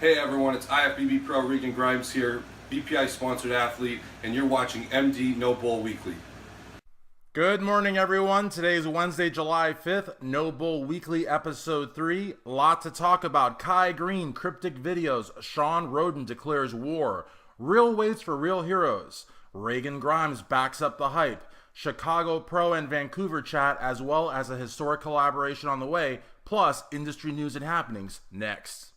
Hey everyone, it's IFBB Pro Regan Grimes here, BPI sponsored athlete, and you're watching MD No Bull Weekly. Good morning, everyone. Today is Wednesday, July 5th, No Bull Weekly, Episode 3. Lot to talk about. Greene, Cryptic videos. Shawn, Rhoden declares war. Real weights for real heroes. Regan Grimes backs up the hype. Chicago Pro and Vancouver chat, as well as a historic collaboration on the way, plus industry news and happenings next.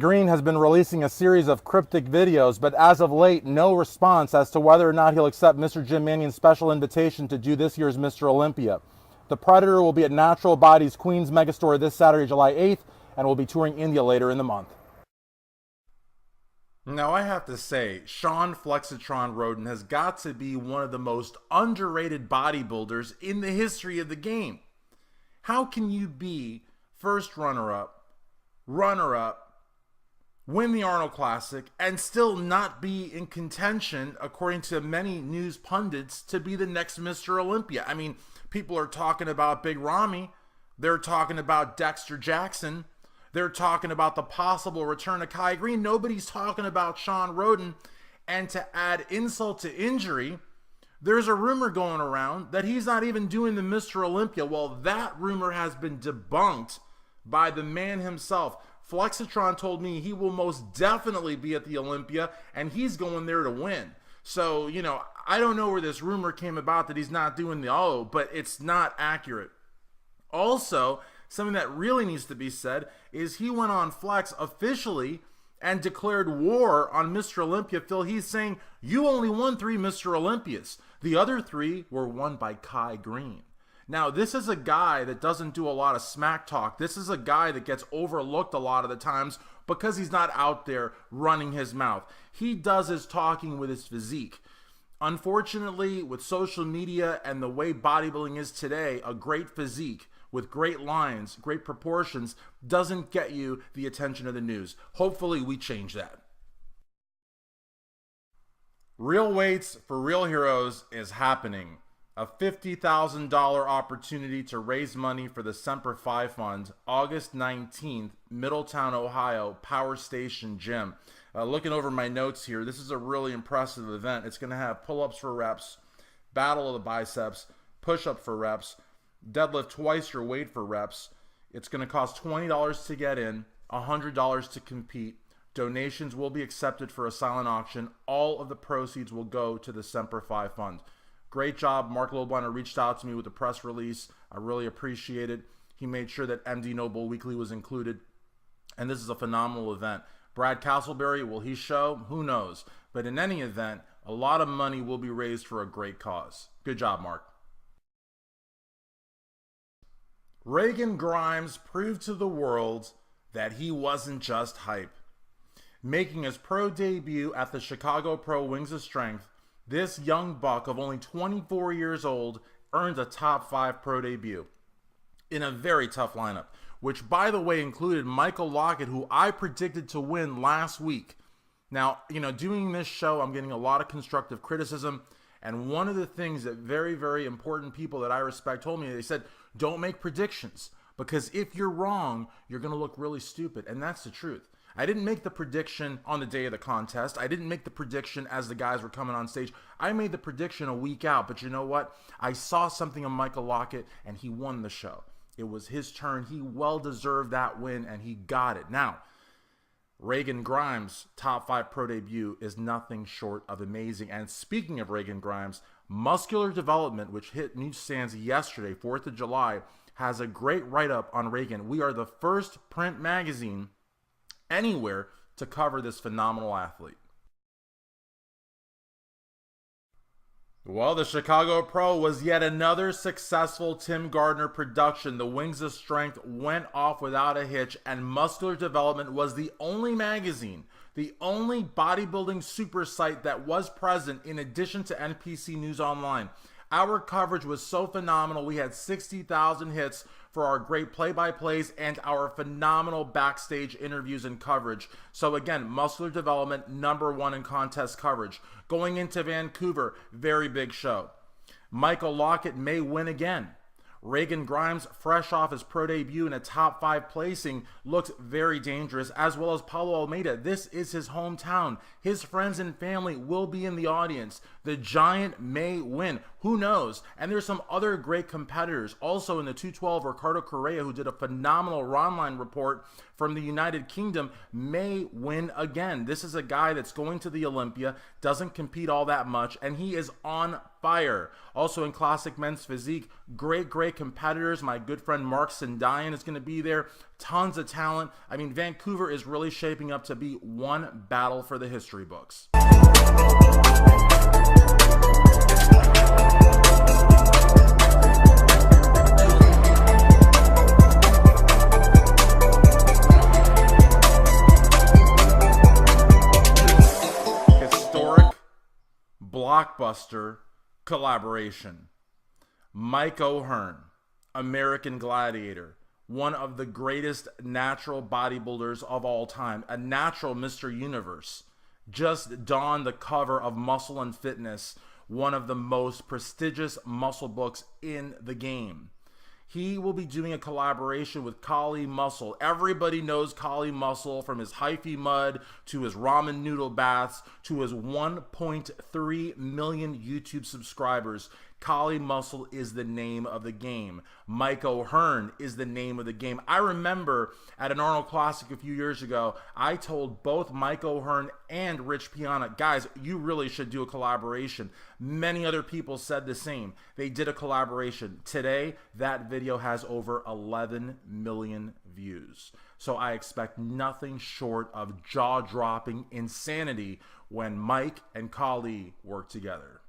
Greene has been releasing a series of cryptic videos, but as of late, no response as to whether or not he'll accept Mr. Jim Mannion's special invitation to do this year's Mr. Olympia. The Predator will be at Natural Bodies Queens Megastore this Saturday, July 8th, and will be touring India later in the month. Now, I have to say, Shawn Flexitron Rhoden has got to be one of the most underrated bodybuilders in the history of the game. How can you be first runner-up, win the Arnold Classic, and still not be in contention, according to many news pundits, to be the next Mr. Olympia? I mean, people are talking about Big Ramy. They're talking about Dexter Jackson. They're talking about the possible return of Greene. Nobody's talking about Shawn Rhoden. And to add insult to injury, there's a rumor going around that he's not even doing the Mr. Olympia. Well, that rumor has been debunked by the man himself. Flexitron told me he will most definitely be at the Olympia, and he's going there to win. So, I don't know where this rumor came about that he's not doing but it's not accurate. Also, something that really needs to be said is he went on Flex officially and declared war on Mr. Olympia. Phil, he's saying, you only won 3 Mr. Olympias. The other 3 were won by Greene. Now, this is a guy that doesn't do a lot of smack talk. This is a guy that gets overlooked a lot of the times because he's not out there running his mouth. He does his talking with his physique. Unfortunately, with social media and the way bodybuilding is today, a great physique with great lines, great proportions, doesn't get you the attention of the news. Hopefully, we change that. Real weights for real heroes is happening. A $50,000 opportunity to raise money for the Semper Fi Fund, August 19th, Middletown, Ohio, Power Station Gym. Looking over my notes here, this is a really impressive event. It's going to have pull-ups for reps, battle of the biceps, push-up for reps, deadlift twice your weight for reps. It's going to cost $20 to get in, $100 to compete. Donations will be accepted for a silent auction. All of the proceeds will go to the Semper Fi Fund. Great job. Mark Lobliner reached out to me with the press release. I really appreciate it. He made sure that MD No Bull Weekly was included. And this is a phenomenal event. Brad Castleberry, will he show? Who knows? But in any event, a lot of money will be raised for a great cause. Good job, Mark. Regan Grimes proved to the world that he wasn't just hype. Making his pro debut at the Chicago Pro Wings of Strength, this young buck of only 24 years old earned a top 5 pro debut in a very tough lineup, which, by the way, included Michael Lockett, who I predicted to win last week. Now, doing this show, I'm getting a lot of constructive criticism, and one of the things that very, very important people that I respect told me, they said, don't make predictions, because if you're wrong, you're going to look really stupid, and that's the truth. I didn't make the prediction on the day of the contest. I didn't make the prediction as the guys were coming on stage. I made the prediction a week out, but you know what? I saw something on Michael Lockett, and he won the show. It was his turn. He well deserved that win, and he got it. Now, Regan Grimes' top 5 pro debut is nothing short of amazing. And speaking of Regan Grimes, Muscular Development, which hit newsstands yesterday, 4th of July, has a great write-up on Regan. We are the first print magazine anywhere to cover this phenomenal athlete. Well, the Chicago Pro was yet another successful Tim Gardner production. The Wings of Strength went off without a hitch, and Muscular Development was the only magazine, the only bodybuilding super site that was present in addition to NPC News Online. Our coverage was so phenomenal. We had 60,000 hits for our great play-by-plays and our phenomenal backstage interviews and coverage. So again, Muscular Development, #1 in contest coverage. Going into Vancouver, very big show. Michael Lockett may win again. Regan Grimes, fresh off his pro debut in a top 5 placing, looks very dangerous, as well as Paulo Almeida. This is his hometown. His friends and family will be in the audience. The Giant may win. Who knows? And there's some other great competitors. Also in the 212, Ricardo Correa, who did a phenomenal Ronline report from the United Kingdom, may win again. This is a guy that's going to the Olympia, doesn't compete all that much, and he is on fire. Also in classic men's physique, great competitors. My good friend Mark Sendayan is going to be there. Tons of talent. I mean, Vancouver is really shaping up to be one battle for the history books. Historic blockbuster collaboration. Mike O'Hearn, American Gladiator, one of the greatest natural bodybuilders of all time, a natural Mr. Universe, just donned the cover of Muscle and Fitness, one of the most prestigious muscle books in the game. He will be doing a collaboration with Kali Muscle. Everybody knows Kali Muscle, from his hyphy mud to his ramen noodle baths to his 1.3 million YouTube subscribers. Kali Muscle is the name of the game. Mike O'Hearn is the name of the game. I remember at an Arnold Classic a few years ago, I told both Mike O'Hearn and Rich Piana, guys, you really should do a collaboration. Many other people said the same. They did a collaboration. Today, that video has over 11 million views. So I expect nothing short of jaw-dropping insanity when Mike and Kali work together.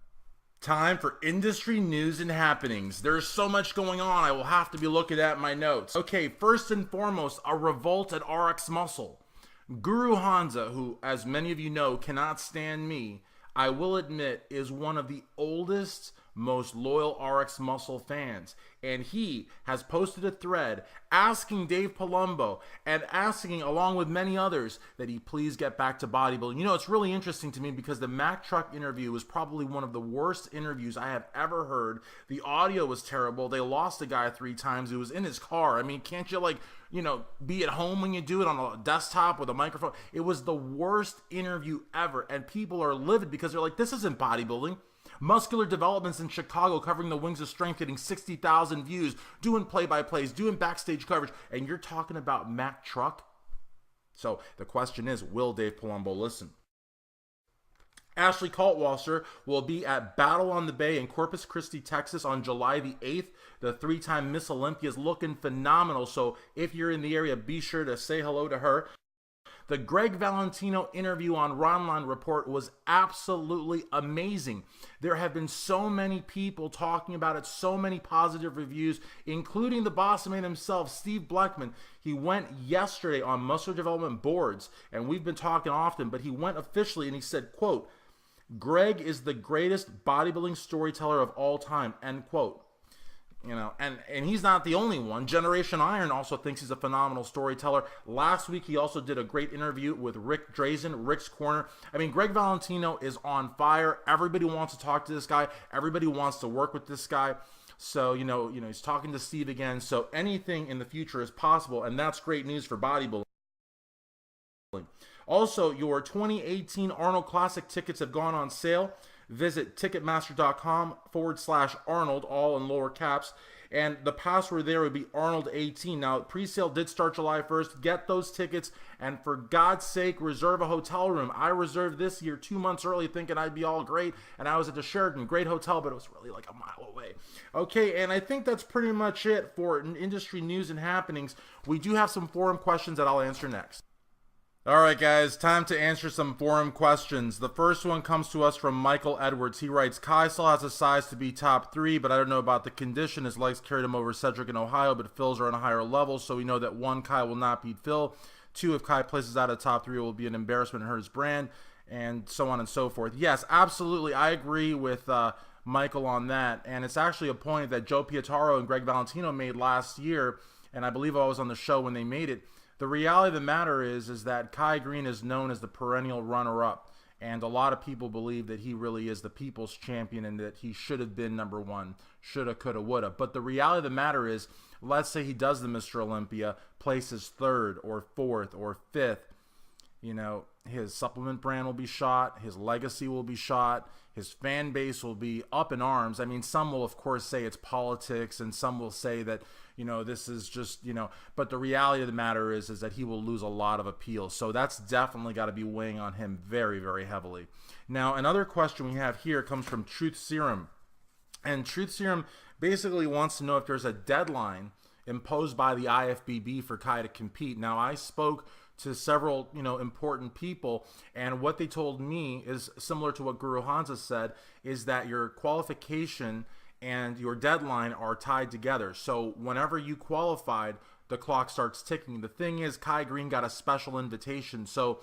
Time for industry news and happenings. There's so much going on, I will have to be looking at my notes. Okay, first and foremost, a revolt at RX Muscle. Guru Hansa, who, as many of you know, cannot stand me, I will admit, is one of the oldest, most loyal RX Muscle fans. And he has posted a thread asking Dave Palumbo and asking, along with many others, that he please get back to bodybuilding. You know, it's really interesting to me because the Mack Truck interview was probably one of the worst interviews I have ever heard. The audio was terrible. They lost the guy 3 times. It was in his car. I mean, can't you, like, you know, be at home when you do it on a desktop with a microphone? It was the worst interview ever. And people are livid because they're like, this isn't bodybuilding. Muscular Developments in Chicago covering the Wings of Strength, getting 60,000 views, doing play-by-plays, doing backstage coverage, and you're talking about Mack Truck? So the question is, will Dave Palumbo listen? Ashley Kaltwasser will be at Battle on the Bay in Corpus Christi, Texas on July the 8th. The 3-time Miss Olympia is looking phenomenal, so if you're in the area, be sure to say hello to her. The Greg Valentino interview on Ronline Report was absolutely amazing. There have been so many people talking about it, so many positive reviews, including the boss man himself, Steve Bleckman. He went yesterday on Muscle Development Boards, and we've been talking often, but he went officially and he said, quote, Greg is the greatest bodybuilding storyteller of all time, end quote. You know, and he's not the only one. Generation Iron also thinks he's a phenomenal storyteller. Last week, he also did a great interview with Rick Drazen, Rick's Corner. I mean, Greg Valentino is on fire. Everybody wants to talk to this guy. Everybody wants to work with this guy. So, you know, he's talking to Steve again. So anything in the future is possible, and that's great news for bodybuilding. Also, your 2018 Arnold Classic tickets have gone on sale. Visit ticketmaster.com/Arnold, all in lower caps. And the password there would be Arnold18. Now, pre-sale did start July 1st. Get those tickets. And for God's sake, reserve a hotel room. I reserved this year 2 months early thinking I'd be all great. And I was at the Sheraton. Great hotel, but it was really like a mile away. Okay, and I think that's pretty much it for industry news and happenings. We do have some forum questions that I'll answer next. All right, guys, time to answer some forum questions. The first one comes to us from Michael Edwards. He writes, Kai still has a size to be top 3, but I don't know about the condition. His legs carried him over Cedric in Ohio, but Phil's are on a higher level, so we know that 1, Kai will not beat Phil. 2, if Kai places out a top 3, it will be an embarrassment and hurt his brand, and so on and so forth. Yes, absolutely, I agree with Michael on that, and it's actually a point that Joe Pietaro and Greg Valentino made last year, and I believe I was on the show when they made it. The reality of the matter is that Kai Greene is known as the perennial runner-up. And a lot of people believe that he really is the people's champion and that he should have been number one, shoulda, coulda, woulda. But the reality of the matter is, let's say he does the Mr. Olympia, places third or fourth or fifth, you know, his supplement brand will be shot, his legacy will be shot, his fan base will be up in arms. I mean, some will, of course, say it's politics, and some will say that, you know, this is just, you know, but the reality of the matter is that he will lose a lot of appeal. So that's definitely got to be weighing on him very, very heavily. Now, another question we have here comes from Truth Serum. And Truth Serum basically wants to know if there's a deadline imposed by the IFBB for Kai to compete. Now, I spoke to several, you know, important people, and what they told me is similar to what Guru Hansa said, is that your qualification and your deadline are tied together. So whenever you qualified, the clock starts ticking. The thing is, Kai Greene got a special invitation, so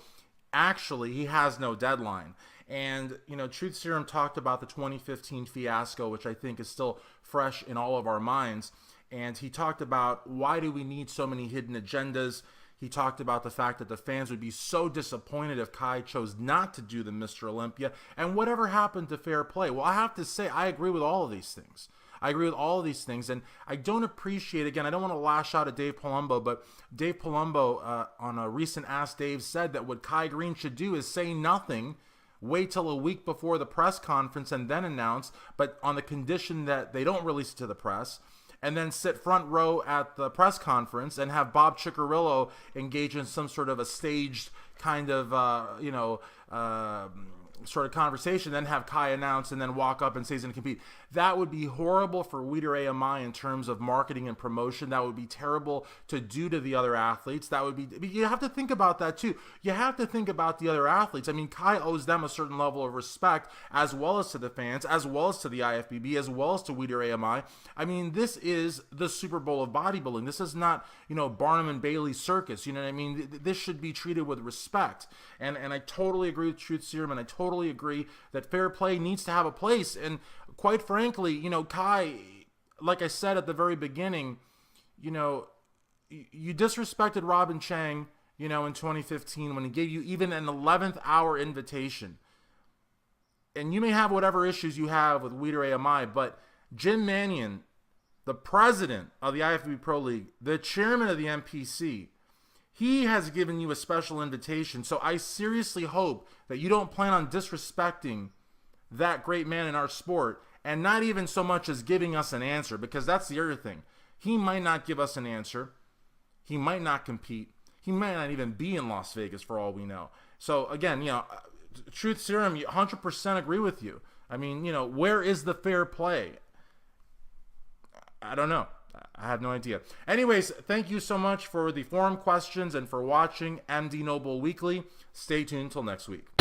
actually he has no deadline. And, you know, Truth Serum talked about the 2015 fiasco, which I think is still fresh in all of our minds. And he talked about, why do we need so many hidden agendas? He talked about the fact that the fans would be so disappointed if Kai chose not to do the Mr. Olympia, and whatever happened to fair play. Well, I have to say, I agree with all of these things. I agree with all of these things, and I don't appreciate, again, I don't want to lash out at Dave Palumbo, but Dave Palumbo on a recent Ask Dave said that what Kai Greene should do is say nothing, wait till a week before the press conference and then announce, but on the condition that they don't release it to the press, and then sit front row at the press conference and have Bob Ciccarello engage in some sort of a staged kind of, sort of conversation, then have Kai announce and then walk up and say he's going to compete. That would be horrible for Weider AMI in terms of marketing and promotion. That would be terrible to do to the other athletes. That would be, you have to think about that too. You have to think about the other athletes. I mean, Kai owes them a certain level of respect, as well as to the fans, as well as to the IFBB, as well as to Weider AMI. I mean, this is the Super Bowl of bodybuilding. This is not, you know, Barnum and Bailey circus. You know what I mean? This should be treated with respect. And I totally agree with Truth Serum, and I totally agree that fair play needs to have a place. And quite frankly, you know, Kai, like I said at the very beginning, you know, you disrespected Robin Chang, you know, in 2015 when he gave you even an 11th hour invitation. And you may have whatever issues you have with Weider AMI, but Jim Mannion, the president of the IFBB Pro League, the chairman of the MPC, he has given you a special invitation. So I seriously hope that you don't plan on disrespecting that great man in our sport, and not even so much as giving us an answer, because that's the other thing. He might not give us an answer. He might not compete. He might not even be in Las Vegas for all we know. So again, you know, Truth Serum, 100% agree with you. I mean, you know, where is the fair play? I don't know. I have no idea. Anyways, thank you so much for the forum questions and for watching MD Noble Weekly. Stay tuned till next week.